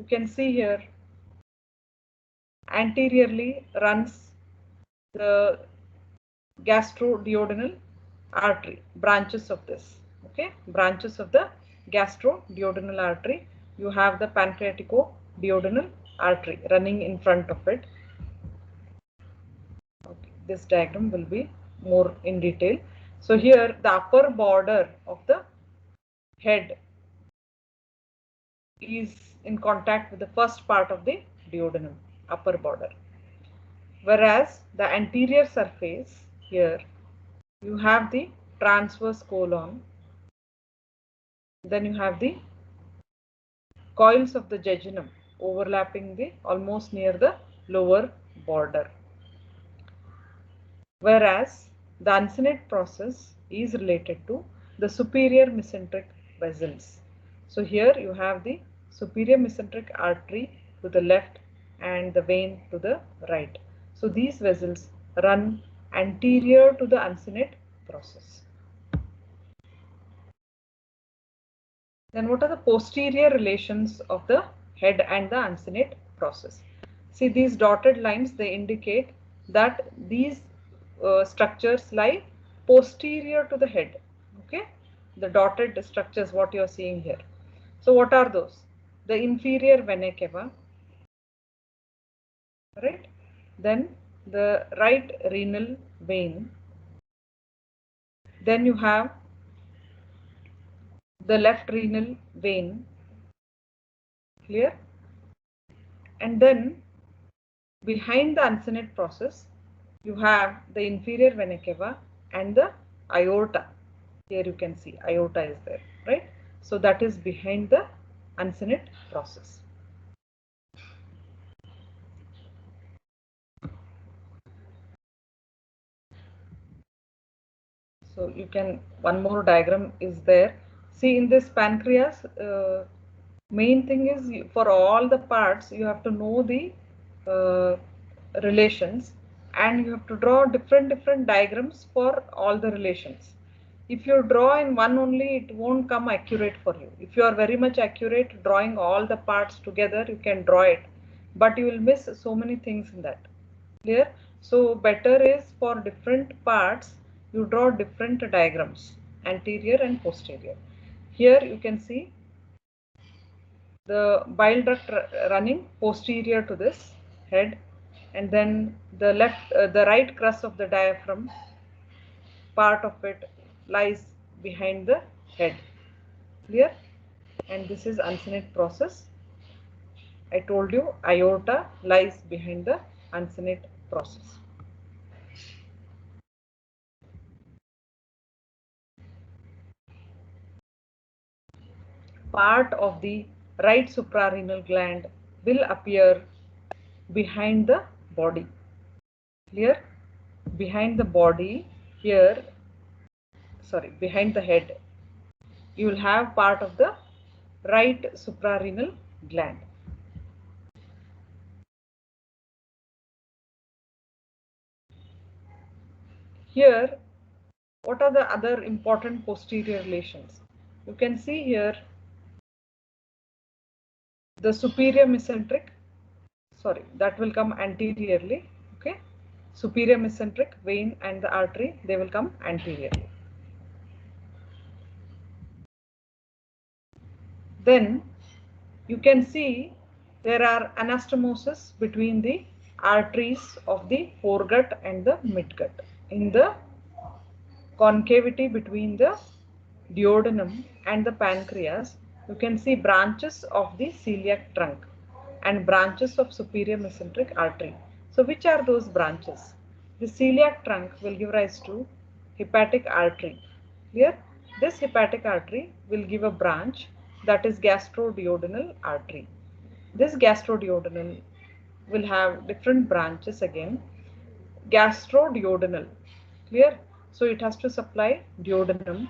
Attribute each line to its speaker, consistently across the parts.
Speaker 1: you can see here anteriorly runs the gastroduodenal artery, branches of this, okay, branches of the gastroduodenal artery. You have the pancreaticoduodenal artery running in front of it. Okay, this diagram will be more in detail. So here the upper border of the head is in contact with the first part of the duodenum, upper border, whereas the anterior surface here you have the transverse colon, then you have the coils of the jejunum overlapping the almost near the lower border, whereas the uncinate process is related to the superior mesenteric vessels. So here you have the superior mesenteric artery to the left and the vein to the right. So these vessels run anterior to the uncinate process. Then what are the posterior relations of the head and the uncinate process? See, these dotted lines, they indicate that these structures lie posterior to the head. Okay, the dotted structures what you are seeing here. So what are those? The inferior vena cava, right? Then the right renal vein. Then you have the left renal vein. Clear? And then behind the uncinate process, you have the inferior vena cava and the aorta. Here you can see aorta is there, right? So that is behind the uncinate process. So you can, one more diagram is there. See, in this pancreas, main thing is for all the parts you have to know the relations, and you have to draw different diagrams for all the relations. If you draw in one only, it won't come accurate for you. If you are very much accurate drawing all the parts together, you can draw it, but you will miss so many things in that. Clear? So better is for different parts you draw different diagrams, anterior and posterior. Here you can see the bile duct running posterior to this head, and then the right crus of the diaphragm, part of it lies behind the head. Clear? And this is uncinate process. I told you aorta lies behind the uncinate process. Part of the right suprarenal gland will appear behind the body. Clear? Behind the body here, sorry, behind the head, you will have part of the right suprarenal gland. Here, what are the other important posterior relations? You can see here the superior mesenteric, sorry, that will come anteriorly, okay? Superior mesenteric vein and the artery, they will come anteriorly. Then you can see there are anastomosis between the arteries of the foregut and the midgut. In the concavity between the duodenum and the pancreas, you can see branches of the celiac trunk and branches of superior mesenteric artery. So which are those branches? The celiac trunk will give rise to hepatic artery. Clear? This hepatic artery will give a branch, that is gastroduodenal artery. This gastroduodenal will have different branches again. Gastroduodenal. Clear? So it has to supply duodenum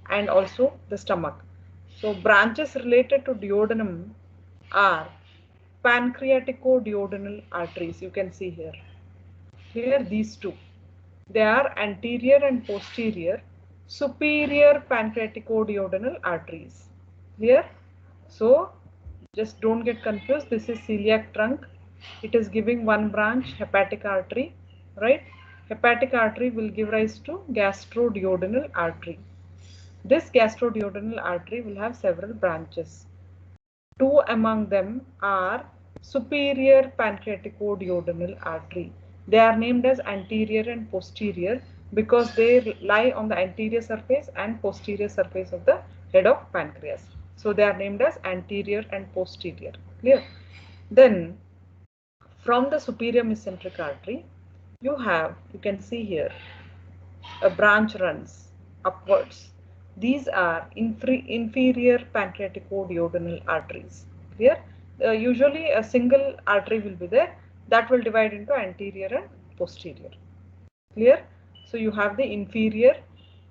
Speaker 1: and also the stomach. So branches related to duodenum are pancreaticoduodenal arteries. You can see here. Here these two. They are anterior and posterior superior pancreaticoduodenal arteries. Clear? So Just don't get confused. This is celiac trunk. It is giving one branch, hepatic artery, right? Hepatic artery will give rise to gastroduodenal artery. This gastroduodenal artery will have several branches. Two among them are superior pancreaticoduodenal artery. They are named as anterior and posterior because they lie on the anterior surface and posterior surface of the head of pancreas. So they are named as anterior and posterior. Clear? Then from the superior mesenteric artery, you can see here a branch runs upwards. These are inferior pancreaticoduodenal arteries. Clear? Usually a single artery will be there that will divide into anterior and posterior. Clear? So you have the inferior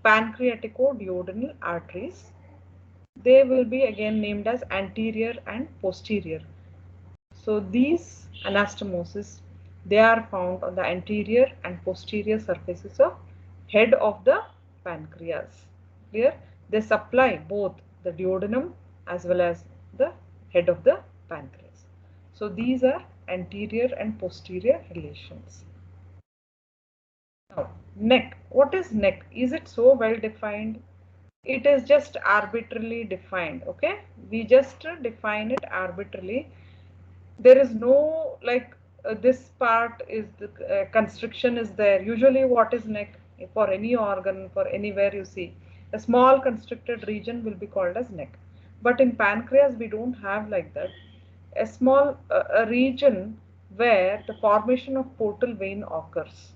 Speaker 1: pancreaticoduodenal arteries. They will be again named as anterior and posterior. So these anastomosis, they are found on the anterior and posterior surfaces of head of the pancreas. Clear? They supply both the duodenum as well as the head of the pancreas. So these are anterior and posterior relations. Now, neck. What is neck? Is it so well defined? It is just arbitrarily defined. Okay, we just define it arbitrarily. There is no like this part is the constriction is there. Usually what is neck for any organ, for anywhere you see a small constricted region will be called as neck, but in pancreas we don't have like that. A small a region where the formation of portal vein occurs.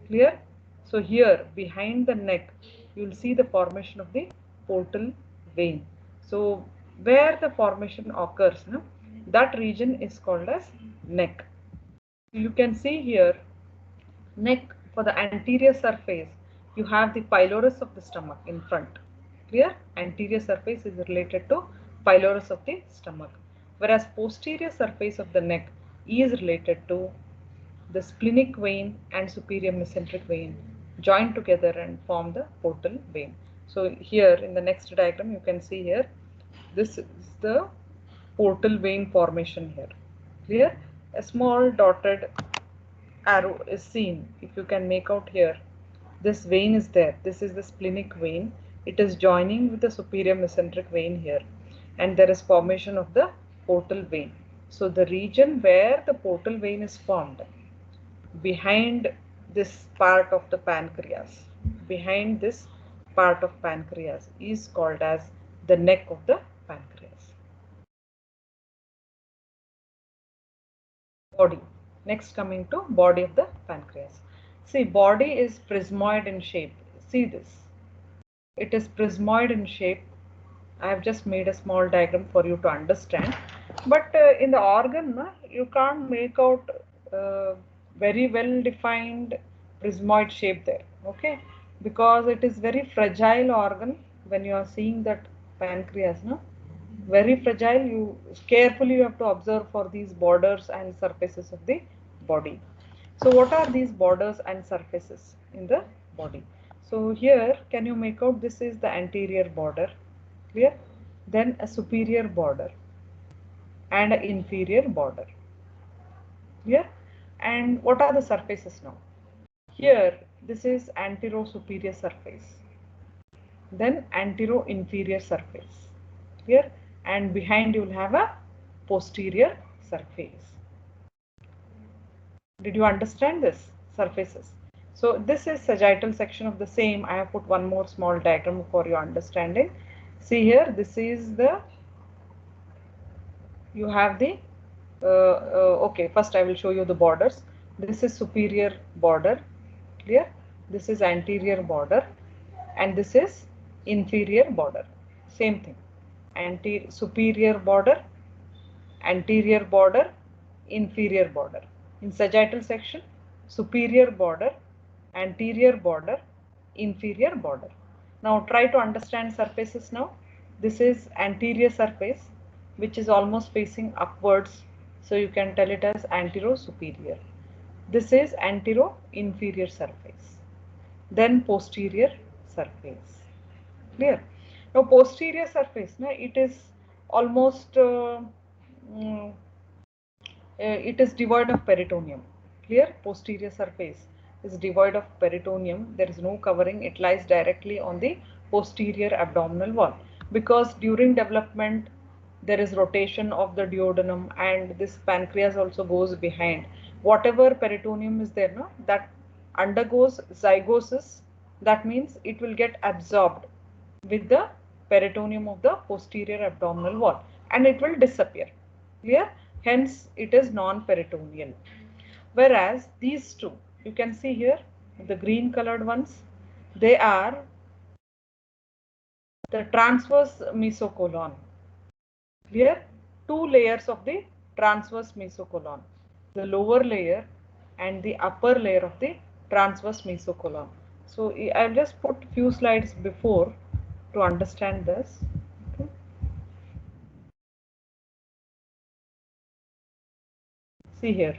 Speaker 1: Clear? So here behind the neck you will see the formation of the portal vein. So where the formation occurs, no, that region is called as neck. You can see here neck. For the anterior surface you have the pylorus of the stomach in front. Clear? Anterior surface is related to pylorus of the stomach, whereas posterior surface of the neck is related to the splenic vein and superior mesenteric vein join together and form the portal vein. So here in the next diagram you can see here, this is the portal vein formation here. Clear? A small dotted arrow is seen. If you can make out here, this vein is there. This is the splenic vein. It is joining with the superior mesenteric vein here, and there is formation of the portal vein. So the region where the portal vein is formed behind this part of the pancreas, behind this part of pancreas is called as the neck of the pancreas. Body. Next coming to body of the pancreas. See, body is prismoid in shape. See this. It is prismoid in shape. I have just made a small diagram for you to understand. But in the organ, you can't make out very well defined prismoid shape there. Okay, because it is very fragile organ. When you are seeing that pancreas, no, very fragile. You carefully you have to observe for these borders and surfaces of the body. So what are these borders and surfaces in the body? So here can you make out, this is the anterior border. Clear? Then a superior border and an inferior border. Clear? And what are the surfaces now? Here this is antero-superior surface, then antero-inferior surface. Clear? And behind you will have a posterior surface. Did you understand this? Surfaces. So this is sagittal section of the same. I have put one more small diagram for your understanding. See here, this is the, you have the, okay, first I will show you the borders. This is superior border. Clear? This is anterior border and this is inferior border. Same thing. Superior border, anterior border, inferior border. In sagittal section, superior border, anterior border, inferior border. Now try to understand surfaces now. This is anterior surface which is almost facing upwards, so you can tell it as antero-superior. This is antero-inferior surface. Then posterior surface. Clear? Now posterior surface, it is almost mm, it is devoid of peritoneum. Clear? Posterior surface is devoid of peritoneum. There is no covering. It lies directly on the posterior abdominal wall, because during development there is rotation of the duodenum and this pancreas also goes behind. Whatever peritoneum is there, no, that undergoes zygosis. That means it will get absorbed with the peritoneum of the posterior abdominal wall and it will disappear. Clear? Hence it is non-peritoneal. Whereas these two, you can see here, the green colored ones, they are the transverse mesocolon. Clear? Two layers of the transverse mesocolon, the lower layer and the upper layer of the transverse mesocolon. So I'll just put few slides before to understand this. Okay. See here.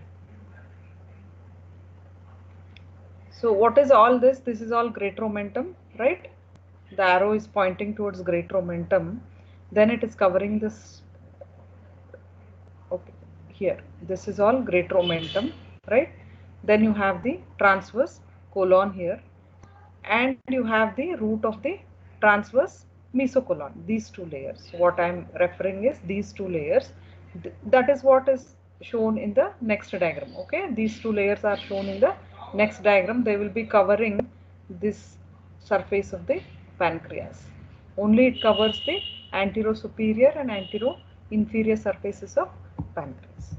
Speaker 1: So what is all this? This is all greater omentum, right? The arrow is pointing towards greater omentum. Then it is covering this. Okay, here. This is all greater omentum, right? Then you have the transverse colon here, and you have the root of the transverse mesocolon. These two layers. What I am referring is these two layers. That is what is shown in the next diagram. Okay, these two layers are shown in the next diagram. They will be covering this surface of the pancreas. Only it covers the anterosuperior and anteroinferior surfaces of pancreas.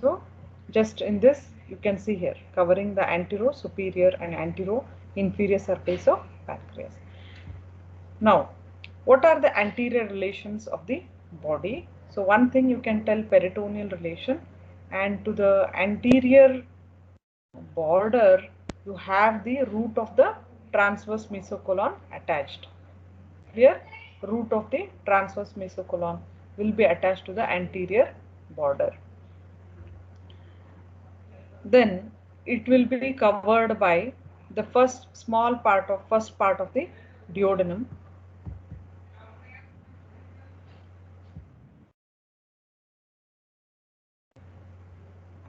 Speaker 1: So just in this you can see here covering the anterosuperior and anteroinferior surface of pancreas. Now what are the anterior relations of the body? So one thing you can tell peritoneal relation, and to the anterior border you have the root of the transverse mesocolon attached. Clear? Root of the transverse mesocolon will be attached to the anterior border. Then it will be covered by the first part of the duodenum,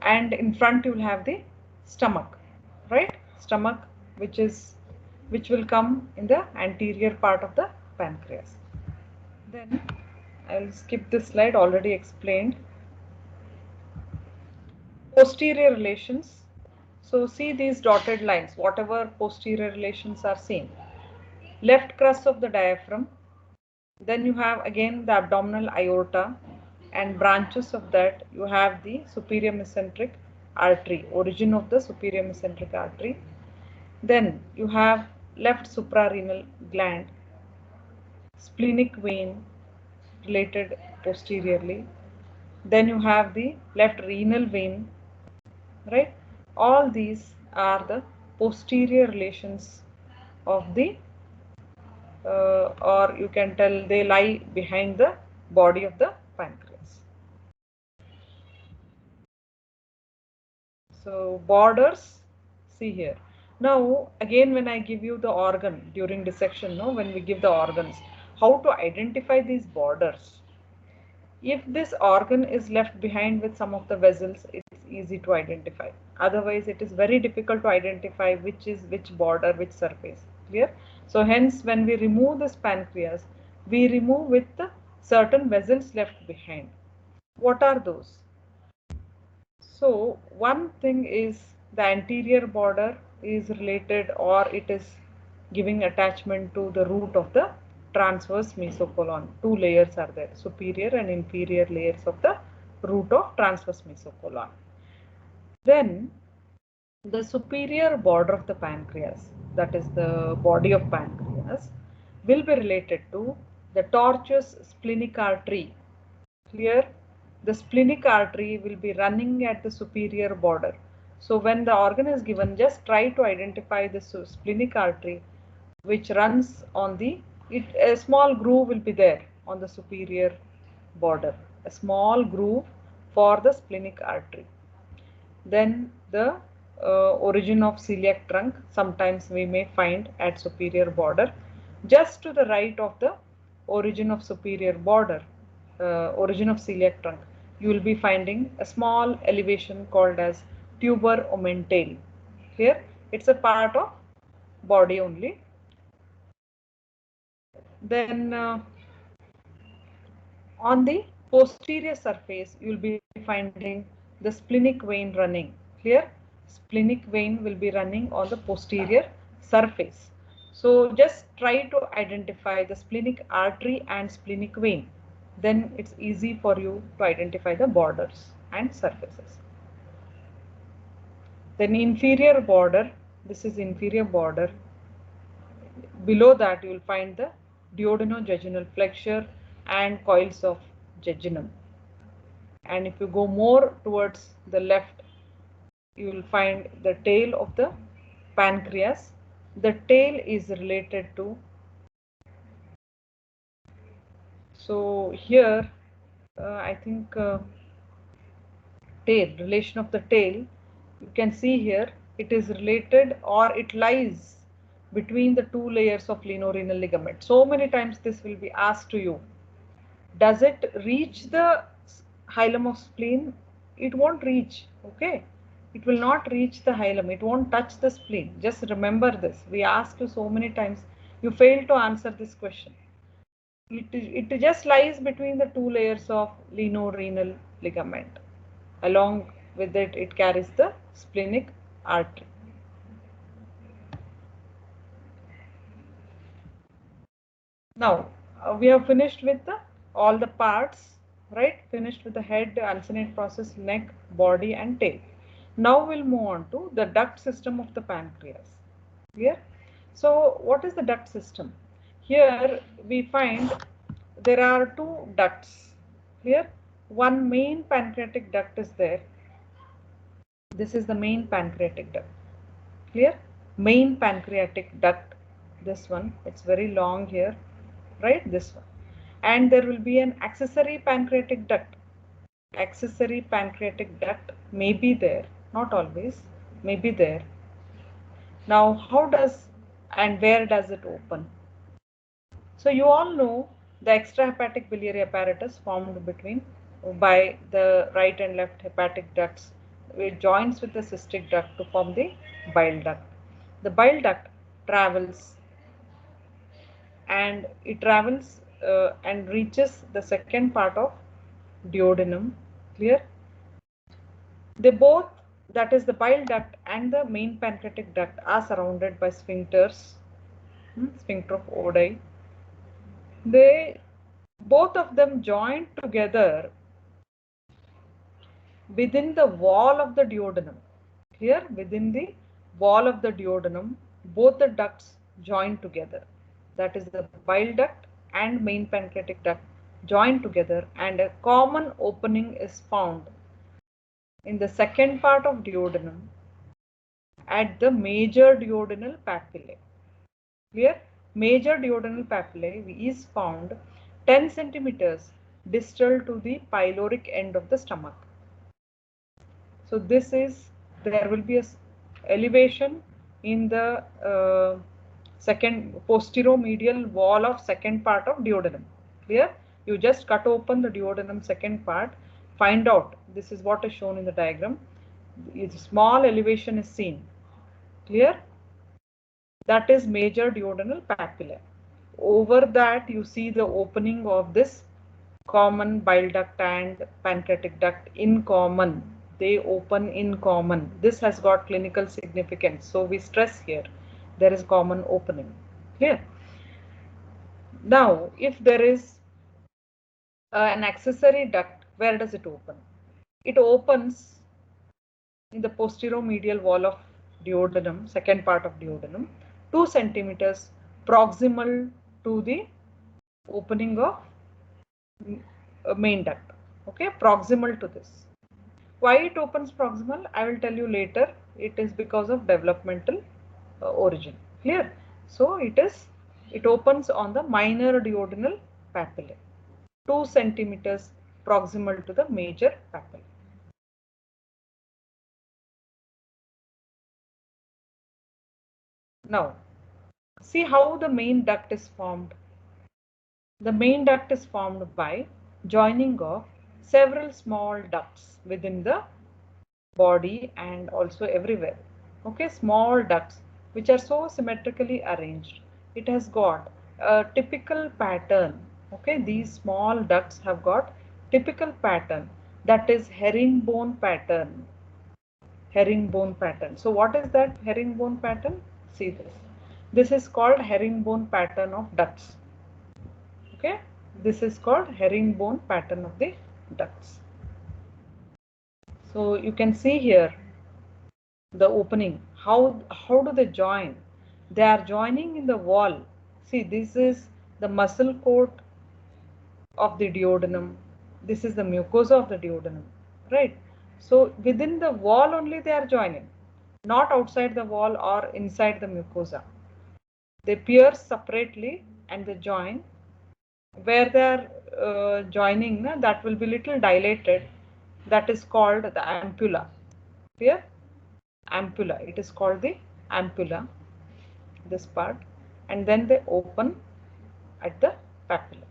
Speaker 1: and in front you will have the stomach, right? Stomach, which will come in the anterior part of the pancreas. Then I'll skip this slide, already explained. Posterior relations. So see these dotted lines, whatever posterior relations are seen. Left crus of the diaphragm, then you have again the abdominal aorta, and branches of that you have the superior mesenteric artery, origin of the superior mesenteric artery. Then you have left suprarenal gland, splenic vein related posteriorly. Then you have the left renal vein, right? All these are the posterior relations of the or you can tell they lie behind the body of the pancreas. So borders, see here. Now again when I give you the organ during dissection, no, when we give the organs, how to identify these borders? If this organ is left behind with some of the vessels, it's easy to identify. Otherwise it is very difficult to identify which is which border, which surface. Clear? So hence when we remove this pancreas, we remove with the certain vessels left behind. What are those? So one thing is the anterior border is related, or it is giving attachment to the root of the transverse mesocolon. Two layers are there, superior and inferior layers of the root of transverse mesocolon. Then the superior border of the pancreas, that is the body of pancreas, will be related to the tortuous splenic artery. Clear? The splenic artery will be running at the superior border. So when the organ is given, just try to identify the splenic artery which runs on the, a small groove will be there on the superior border, a small groove for the splenic artery. Then the origin of celiac trunk sometimes we may find at superior border. Just to the right of the origin of superior border, origin of celiac trunk, you will be finding a small elevation called as tuber omentale. Here it's a part of body only. Then on the posterior surface you will be finding the splenic vein running. Clear? Splenic vein will be running on the posterior surface. So just try to identify the splenic artery and splenic vein. Then it's easy for you to identify the borders and surfaces. Then inferior border, this is inferior border. Below that you will find the duodenojejunal flexure and coils of jejunum. And if you go more towards the left, you will find the tail of the pancreas. The tail is related to, so here I think tail, relation of the tail, you can see here it is related or it lies between the two layers of glenorenal ligament. So many times this will be asked to you. Does it reach the hilum of spleen? It won't reach, okay? It will not reach the hilum. It won't touch the spleen. Just remember this. We asked you so many times. You failed to answer this question. It just lies between the two layers of glenorenal ligament. Along with it, it carries the splenic artery. Now, we have finished with all the parts, right? Finished with the head, uncinate process, neck, body and tail. Now we'll move on to the duct system of the pancreas. Clear? So what is the duct system? Here we find there are two ducts. Clear? One main pancreatic duct is there. This is the main pancreatic duct. Clear? Main pancreatic duct. This one, it's very long here, right? This one. And there will be an accessory pancreatic duct. Accessory pancreatic duct may be there, not always, may be there. Now, how does and where does it open? So you all know the extrahepatic biliary apparatus formed between by the right and left hepatic ducts. It joins with the cystic duct to form the bile duct. The bile duct travels and it travels and reaches the second part of duodenum. Clear? They both, that is the bile duct and the main pancreatic duct, are surrounded by sphincters, sphincter of Oddi. They both of them join together within the wall of the duodenum. Here, within the wall of the duodenum, both the ducts join together. That is the bile duct and main pancreatic duct join together, and a common opening is found in the second part of duodenum at the major duodenal papillae. Clear? Major duodenal papillae is found 10 centimeters distal to the pyloric end of the stomach. So this is, there will be a elevation in the second posteromedial wall of second part of duodenum. Clear? You just cut open the duodenum second part, find out, this is what is shown in the diagram. A small elevation is seen. Clear? That is major duodenal papilla. Over that you see the opening of this common bile duct and pancreatic duct in common. They open in common. This has got clinical significance. So we stress here, there is common opening. Clear? Now, if there is an accessory duct, where does it open? It opens in the posteromedial wall of duodenum, second part of duodenum, 2 centimeters proximal to the opening of main duct. Okay, proximal to this. Why it opens proximal, I will tell you later. It is because of developmental origin. Clear? So it opens on the minor duodenal papillae, 2 centimeters proximal to the major papillae. Now, see how the main duct is formed. The main duct is formed by joining of several small ducts within the body and also everywhere. Okay, small ducts which are so symmetrically arranged. It has got a typical pattern. Okay, these small ducts have got typical pattern, that is herringbone pattern. Herringbone pattern. So what is that herringbone pattern? See this. This is called herringbone pattern of ducts. Okay, this is called herringbone pattern of the ducts. So you can see here the opening. How do they join? They are joining in the wall. See, this is the muscle coat of the duodenum. This is the mucosa of the duodenum, right? So within the wall only they are joining, not outside the wall or inside the mucosa. They pierce separately and they join. Where they are joining, that will be little dilated. That is called the ampulla. Here, ampulla. It is called the ampulla, this part, and then they open at the papilla.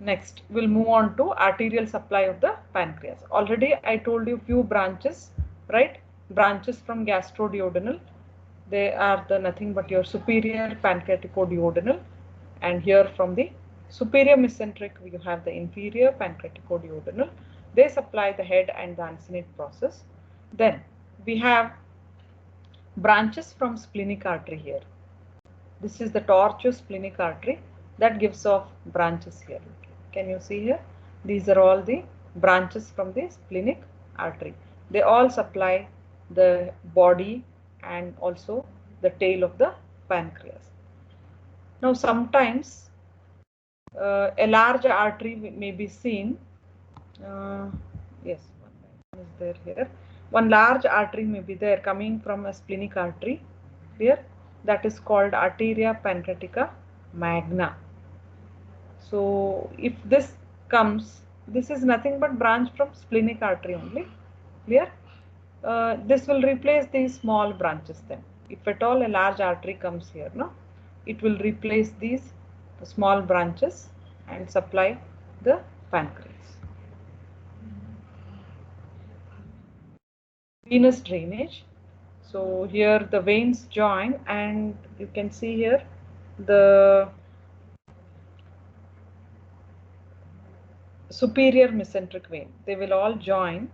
Speaker 1: Next, we'll move on to arterial supply of the pancreas. Already I told you few branches, right? Branches from gastroduodenal. They are the nothing but your superior pancreaticoduodenal, and here from the superior mesenteric you have the inferior pancreaticoduodenal. They supply the head and the uncinate process. Then we have branches from splenic artery here. This is the tortuosplenic artery that gives off branches here. Can you see here? These are all the branches from the splenic artery. They all supply the body and also the tail of the pancreas. Now sometimes a large artery may be seen. Yes, one is there here. One large artery may be there coming from a splenic artery here, that is called arteria pancreatica magna. So if this comes, this is nothing but branch from splenic artery only. Clear? This will replace these small branches then. If at all a large artery comes here, no, it will replace these small branches and supply the pancreas. Venous drainage. So here the veins join, and you can see here the superior mesenteric vein. They will all join,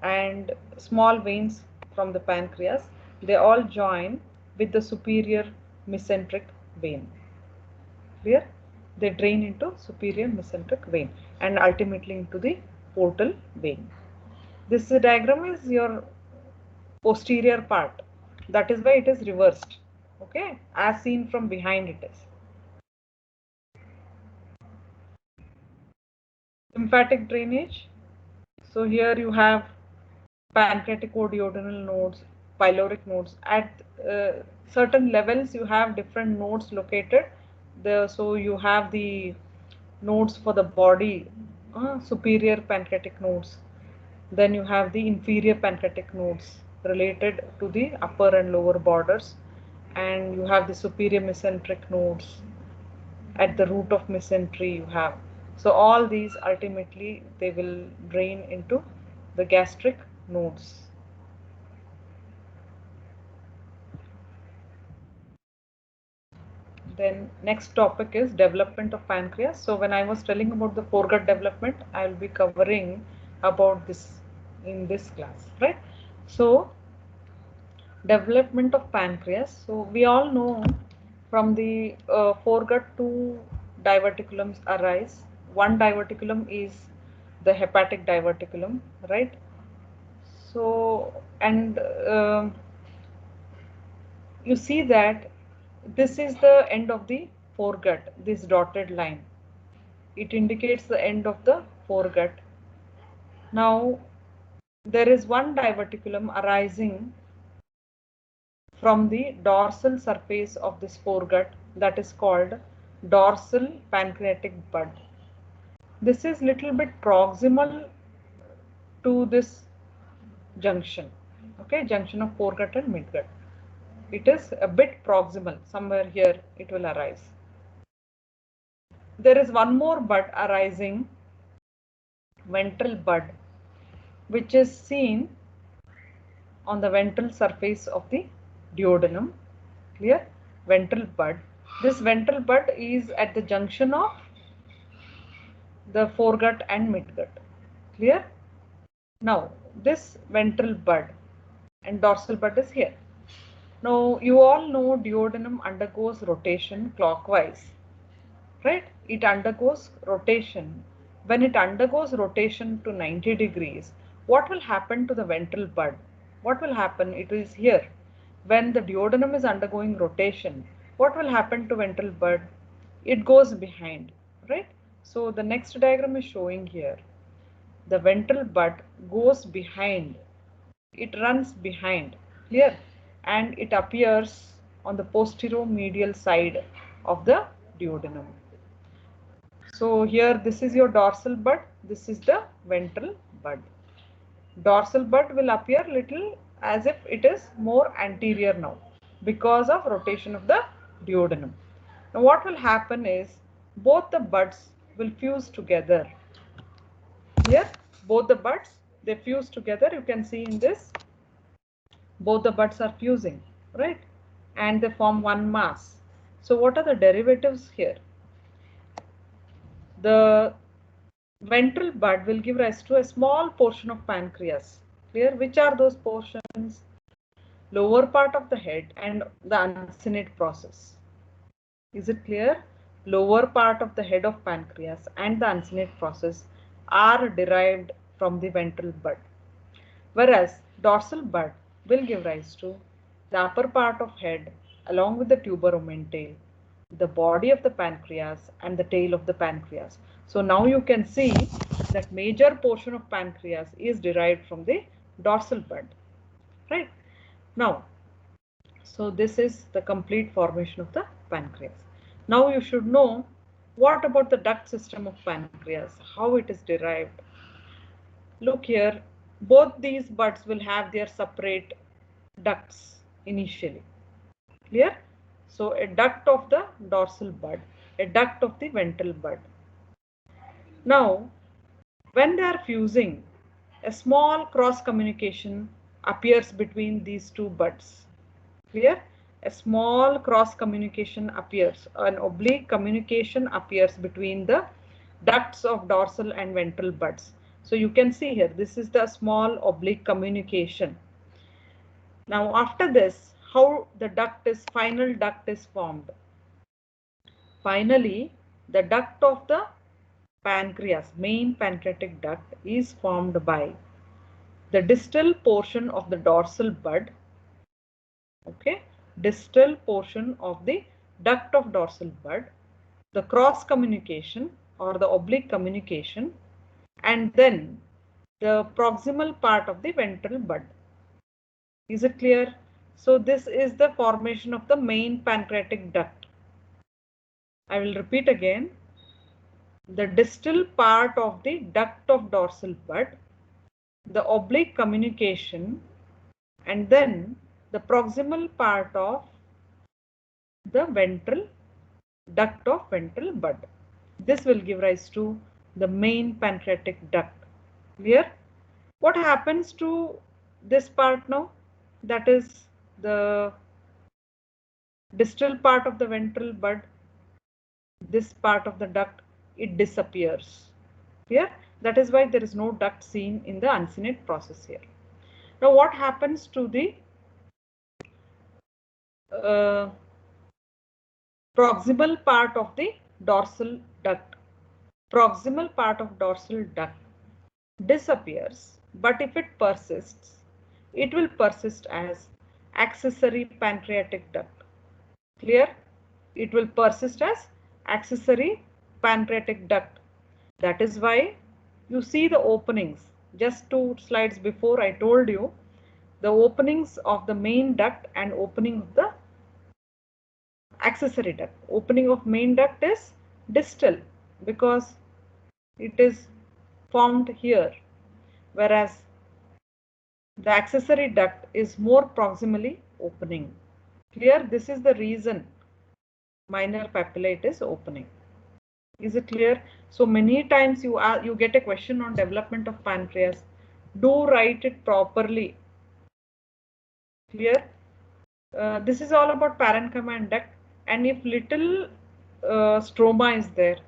Speaker 1: and small veins from the pancreas, they all join with the superior mesenteric vein. Clear? They drain into superior mesenteric vein and ultimately into the portal vein. This diagram is your posterior part. That is why it is reversed. Okay, as seen from behind it is. Lymphatic drainage. So here you have pancreaticoduodenal nodes, pyloric nodes. At certain levels, you have different nodes located. So you have the nodes for the body, superior pancreatic nodes. Then you have the inferior pancreatic nodes related to the upper and lower borders, and you have the superior mesenteric nodes. At the root of mesentery you have. So all these ultimately they will drain into the gastric nodes. Then next topic is development of pancreas. So when I was telling about the foregut development, I will be covering about this in this class, right? So development of pancreas. So we all know from the foregut two diverticulums arise. One diverticulum is the hepatic diverticulum, right? So, and you see that this is the end of the foregut, this dotted line. It indicates the end of the foregut. Now, there is one diverticulum arising from the dorsal surface of this foregut, that is called dorsal pancreatic bud. This is little bit proximal to this junction. Okay. Okay, junction of foregut and midgut. It is a bit proximal, somewhere here it will arise. There is one more bud arising, ventral bud, which is seen on the ventral surface of the duodenum. Clear? Ventral bud. This ventral bud is at the junction of the foregut and midgut. Clear? Now, this ventral bud and dorsal bud is here. Now, you all know duodenum undergoes rotation clockwise, right? It undergoes rotation. When it undergoes rotation to 90 degrees, what will happen to the ventral bud? What will happen? It is here. When the duodenum is undergoing rotation, what will happen to ventral bud? It goes behind, right? So the next diagram is showing here. The ventral bud goes behind. It runs behind, clear? And it appears on the posterior-medial side of the duodenum. So here this is your dorsal bud, this is the ventral bud. Dorsal bud will appear little as if it is more anterior now because of rotation of the duodenum. Now what will happen is both the buds will fuse together. Here both the buds, they fuse together. You can see in this both the buds are fusing, right? And they form one mass. So what are the derivatives here? The ventral bud will give rise to a small portion of pancreas. Clear? Which are those portions? Lower part of the head and the uncinate process. Is it clear? Lower part of the head of pancreas and the uncinate process are derived from the ventral bud. Whereas dorsal bud will give rise to the upper part of head along with the tuber omentale, the body of the pancreas and the tail of the pancreas. So now you can see that major portion of pancreas is derived from the dorsal bud, right? Now, so this is the complete formation of the pancreas. Now you should know what about the duct system of pancreas, how it is derived. Look here, both these buds will have their separate ducts initially. Clear? So a duct of the dorsal bud, a duct of the ventral bud. Now, when they are fusing, a small cross communication appears between these two buds. Clear? A small cross communication appears, an oblique communication appears between the ducts of dorsal and ventral buds. So you can see here, this is the small oblique communication. Now after this, how the final duct is formed. Finally, the duct of the pancreas, main pancreatic duct, is formed by the distal portion of the dorsal bud, okay, distal portion of the duct of dorsal bud, the cross communication or the oblique communication, and then the proximal part of the ventral bud. Is it clear? So this is the formation of the main pancreatic duct. I will repeat again. The distal part of the duct of dorsal bud, the oblique communication, and then the proximal part of the ventral duct of ventral bud. This will give rise to the main pancreatic duct. Clear? What happens to this part now? That is the distal part of the ventral bud. This part of the duct, it disappears. Clear? That is why there is no duct seen in the uncinate process here. Now what happens to the proximal part of the dorsal duct? Proximal part of dorsal duct disappears, but if it persists, it will persist as accessory pancreatic duct. Clear? It will persist as accessory pancreatic duct. That is why you see the openings. Just 2 slides before I told you the openings of the main duct and opening of the accessory duct. Opening of main duct is distal because it is formed here, whereas the accessory duct is more proximally opening. Clear? This is the reason minor papillate is opening. Is it clear? So many times you get a question on development of pancreas. Do write it properly. Clear? This is all about parenchyma and duct, and if little stroma is there,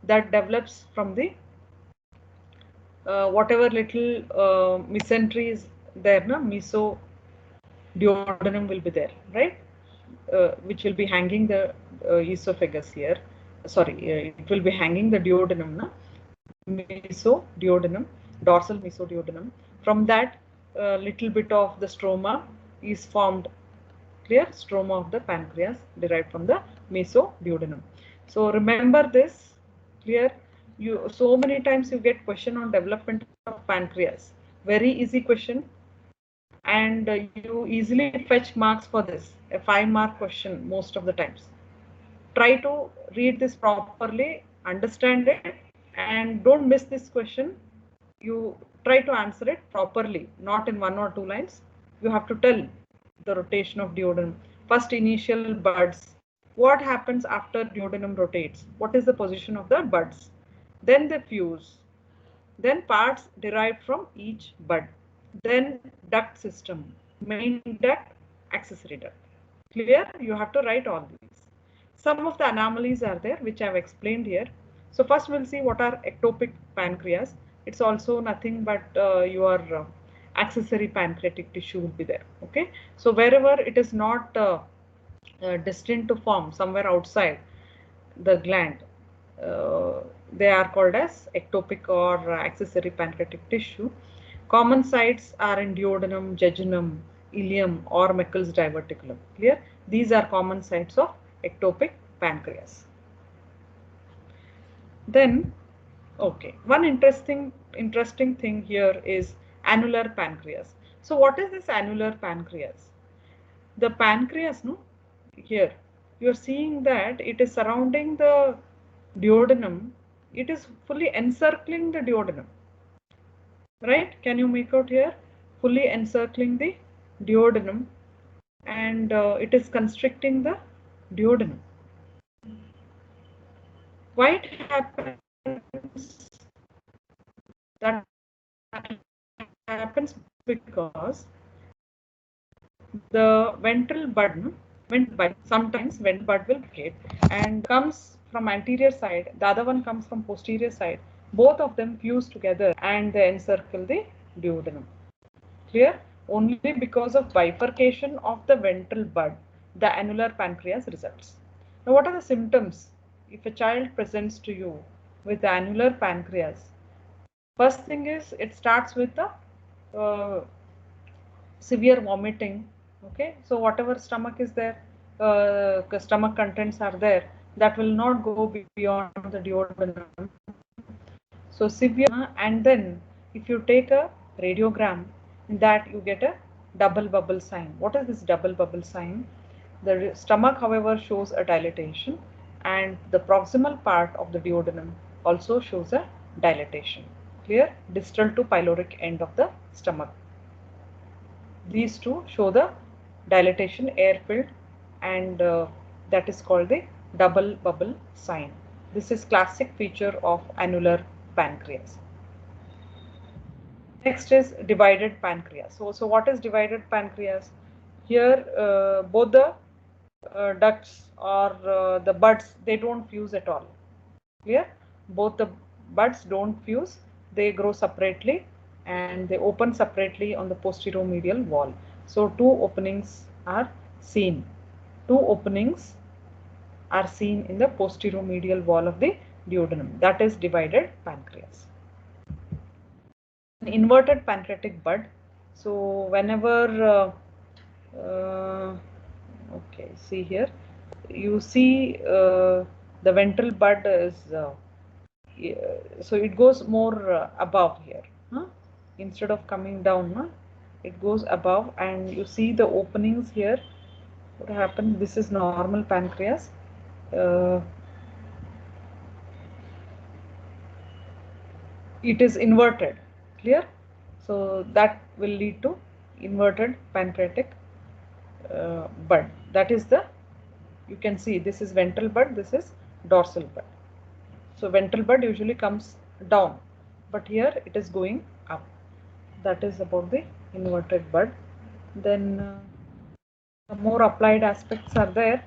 Speaker 1: that develops from the whatever little mesentery is there, na, mesoduodenum will be there, right? Which will be hanging the esophagus here. Sorry, it will be hanging the duodenum, na? Mesoduodenum, dorsal mesoduodenum. From that, little bit of the stroma is formed. Clear? Stroma of the pancreas derived from the mesoduodenum. So remember this. Clear? You so many times you get question on development of pancreas. Very easy question, and you easily fetch marks for this. A 5-mark question most of the times. Try to read this properly, understand it, and don't miss this question. You try to answer it properly, not in 1 or 2 lines. You have to tell the rotation of duodenum. First, initial buds. What happens after duodenum rotates? What is the position of the buds? Then they fuse. Then parts derived from each bud. Then duct system, main duct, accessory duct. Clear? You have to write all these. Some of the anomalies are there which I have explained here. So first we'll see what are ectopic pancreas. It's also nothing but your accessory pancreatic tissue will be there. Okay. So wherever it is not destined to form somewhere outside the gland, they are called as ectopic or accessory pancreatic tissue. Common sites are in duodenum, jejunum, ileum or Meckel's diverticulum. Clear? These are common sites of ectopic pancreas. Then, okay, one interesting thing here is annular pancreas. So what is this annular pancreas? The pancreas, no, here you are seeing that it is surrounding the duodenum. It is fully encircling the duodenum, right? Can you make out here? Fully encircling the duodenum, and it is constricting the duodenum. Why it happens? That happens because the ventral bud, sometimes ventral bud will break and comes from anterior side, the other one comes from posterior side. Both of them fuse together and they encircle the duodenum. Clear? Only because of bifurcation of the ventral bud, the annular pancreas results. Now, what are the symptoms if a child presents to you with annular pancreas? First thing is it starts with the severe vomiting. Okay, so whatever stomach is there, stomach contents are there, that will not go beyond the duodenum. So severe, and then if you take a radiogram, in that you get a double bubble sign. What is this double bubble sign? The stomach, however, shows a dilatation, and the proximal part of the duodenum also shows a dilatation. Clear? Distal to pyloric end of the stomach. These two show the dilatation, air filled, and that is called the double bubble sign. This is classic feature of annular pancreas. Next is divided pancreas. So what is divided pancreas? Here both the ducts or the buds, they don't fuse at all. Clear? Both the buds don't fuse, they grow separately and they open separately on the posteromedial wall. So two openings are seen. Two openings are seen in the posteromedial wall of the duodenum. That is divided pancreas. An inverted pancreatic bud. So whenever okay, see here, you see the ventral bud is so it goes more above here, huh? Instead of coming down, huh? It goes above, and you see the openings here. What happens? This is normal pancreas. It is inverted. Clear? So that will lead to inverted pancreatic bud. That is the, you can see this is ventral bud, this is dorsal bud. So ventral bud usually comes down, but here it is going up. That is about the inverted bud. Then some more applied aspects are there.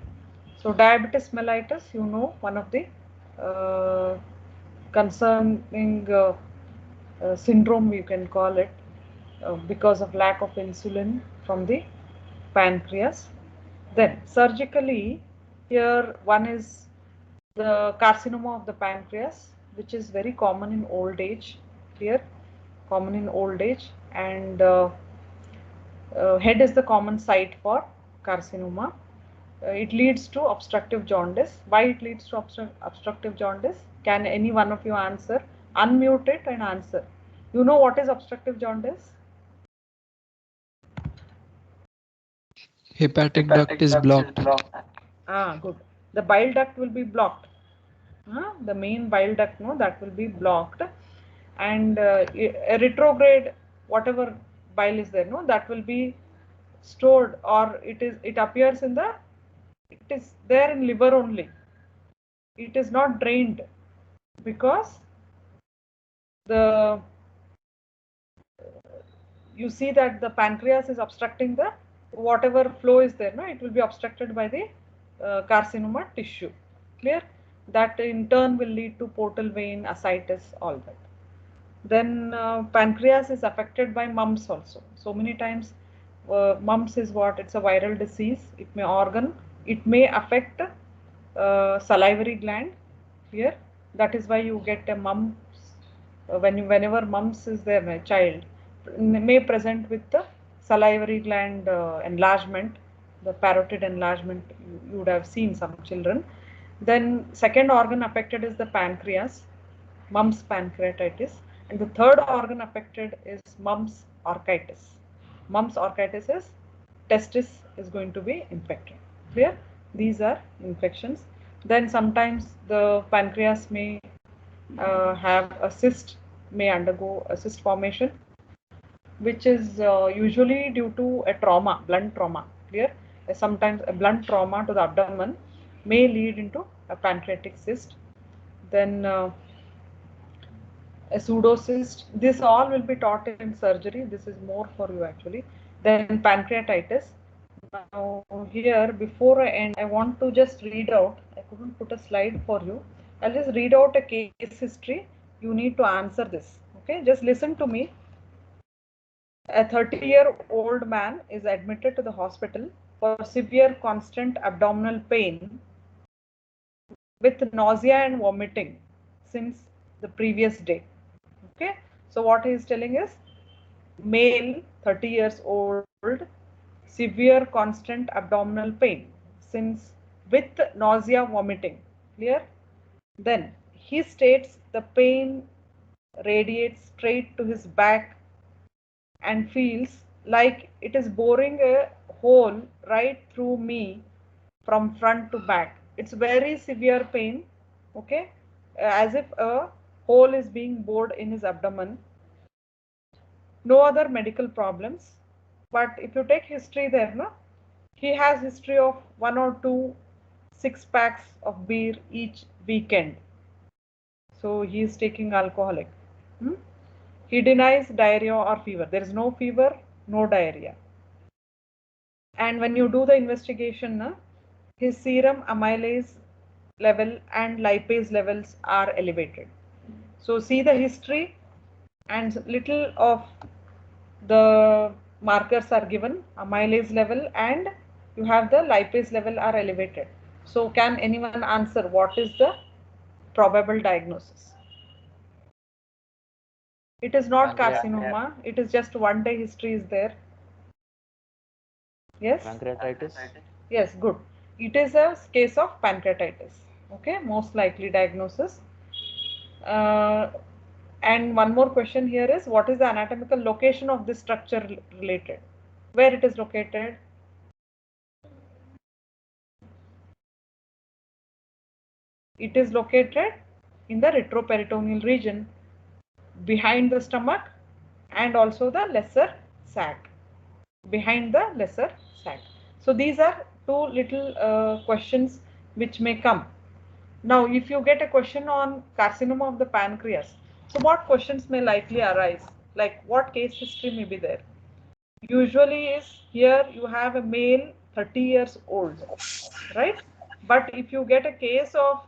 Speaker 1: So diabetes mellitus, you know, one of the concerning syndrome, you can call it, because of lack of insulin from the pancreas. Then surgically, here one is the carcinoma of the pancreas, which is very common in old age. Here, common in old age, and head is the common site for carcinoma. It leads to obstructive jaundice. Why it leads to obstructive jaundice? Can any one of you answer? Unmute it and answer. You know what is obstructive jaundice?
Speaker 2: Hepatic duct is blocked.
Speaker 1: Good. The bile duct will be blocked. The main bile duct, no, that will be blocked, and a retrograde, whatever bile is there, no, that will be stored, or it appears in the, it is there in liver only. It is not drained because the you see that the pancreas is obstructing the whatever flow is there, no, it will be obstructed by the carcinoma tissue. Clear? That in turn will lead to portal vein, ascites, all that. Then pancreas is affected by mumps also. So many times mumps is what? It's a viral disease. It may affect salivary gland here. That is why you get a mumps whenever mumps is there in a child, may present with the salivary gland enlargement, the parotid enlargement. You would have seen some children. Then second organ affected is the pancreas, mumps pancreatitis, and the third organ affected is mumps orchitis. Mumps orchitis is testis is going to be infected. Clear? These are infections. Then sometimes the pancreas may have a cyst, may undergo a cyst formation, which is usually due to a trauma, blunt trauma. Clear? Sometimes a blunt trauma to the abdomen may lead into a pancreatic cyst. Then a pseudocyst. This all will be taught in surgery. This is more for you actually. Then pancreatitis. Now here, before I end, I want to just read out. I couldn't put a slide for you. I'll just read out a case history. You need to answer this. Okay, just listen to me. A 30-year-old man is admitted to the hospital for severe constant abdominal pain with nausea and vomiting since the previous day. Okay, so what he is telling is male, 30 years old, severe constant abdominal pain since with nausea, vomiting. Clear? Then he states the pain radiates straight to his back and feels like it is boring a hole right through me from front to back. It's very severe pain, okay, as if a hole is being bored in his abdomen. No other medical problems, but if you take history there, no, he has history of 1 or 2 6-packs of beer each weekend. So he is taking alcoholic. He denies diarrhea or fever. There is no fever, no diarrhea. And when you do the investigation, his serum amylase level and lipase levels are elevated. So see the history, and little of the markers are given, amylase level and you have the lipase level are elevated. So can anyone answer what is the probable diagnosis? It is not carcinoma. It is just one day history is there. Yes?
Speaker 3: Pancreatitis?
Speaker 1: Yes, good. It is a case of pancreatitis. Okay, most likely diagnosis. And one more question here is, what is the anatomical location of this structure related? Where it is located? It is located in the retroperitoneal region, behind the stomach and also the lesser sac. behind the lesser sac. So these are two little questions which may come. Now, if you get a question on carcinoma of the pancreas, so what questions may likely arise? Like what case history may be there? Usually is here you have a male 30 years old, right? But if you get a case of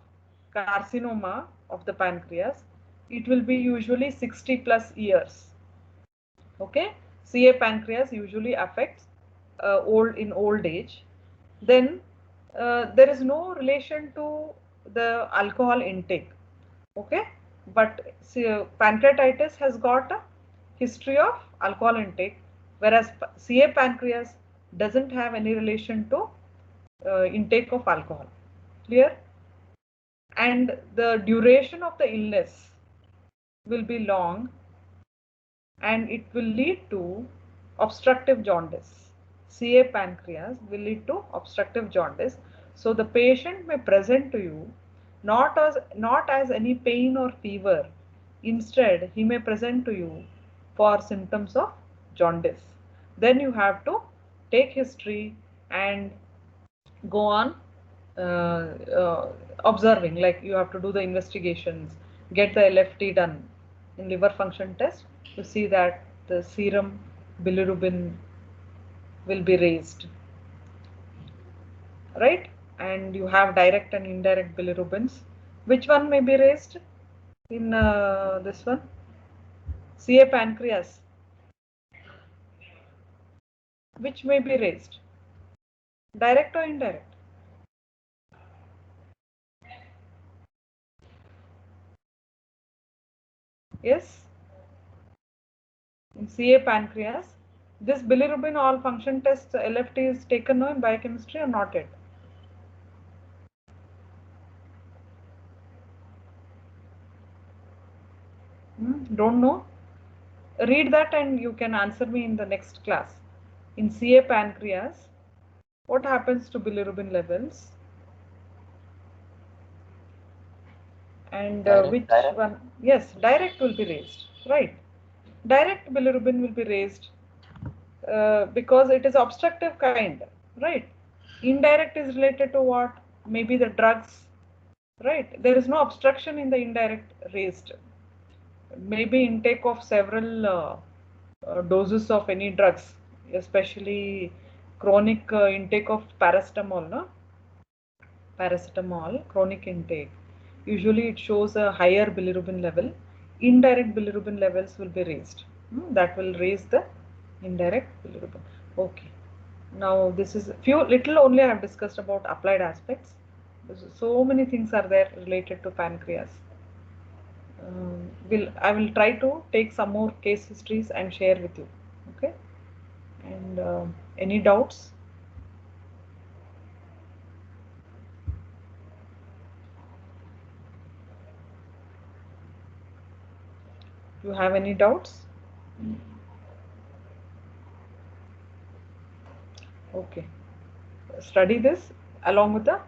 Speaker 1: carcinoma of the pancreas, it will be usually 60 plus years. Okay, CA pancreas usually affects old age. Then there is no relation to the alcohol intake. Okay, but pancreatitis has got a history of alcohol intake, whereas CA pancreas doesn't have any relation to intake of alcohol. Clear? And the duration of the illness will be long, and it will lead to obstructive jaundice. CA pancreas will lead to obstructive jaundice. So the patient may present to you not as any pain or fever. Instead, he may present to you for symptoms of jaundice. Then you have to take history and go on observing, like you have to do the investigations, get the LFT done in liver function test to see that the serum bilirubin will be raised, right? And you have direct and indirect bilirubins. Which one may be raised in this one? CA pancreas. Which may be raised? Direct or indirect? Yes? In CA pancreas, this bilirubin all function test LFT is taken now in biochemistry or not yet? Don't know? Read that and you can answer me in the next class. In CA pancreas, what happens to bilirubin levels? And which one? Yes, direct will be raised, right? Direct bilirubin will be raised because it is obstructive kind, right? Indirect is related to what? Maybe the drugs, right? There is no obstruction in the indirect raised. Maybe intake of several doses of any drugs, especially chronic intake of paracetamol, no? Paracetamol, chronic intake. Usually it shows a higher bilirubin level. Indirect bilirubin levels will be raised. That will raise the indirect bilirubin. Okay. Now this is few little only I have discussed about applied aspects. So many things are there related to pancreas. I will try to take some more case histories and share with you. Okay. And any doubts? You have any doubts? Okay. Study this along with the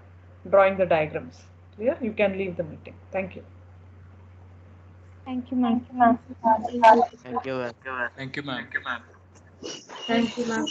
Speaker 1: drawing the diagrams. Clear? You can leave the meeting. Thank you.
Speaker 2: Thank you, ma'am.
Speaker 3: Thank you.
Speaker 4: Thank you, ma'am.
Speaker 2: Thank you, ma'am.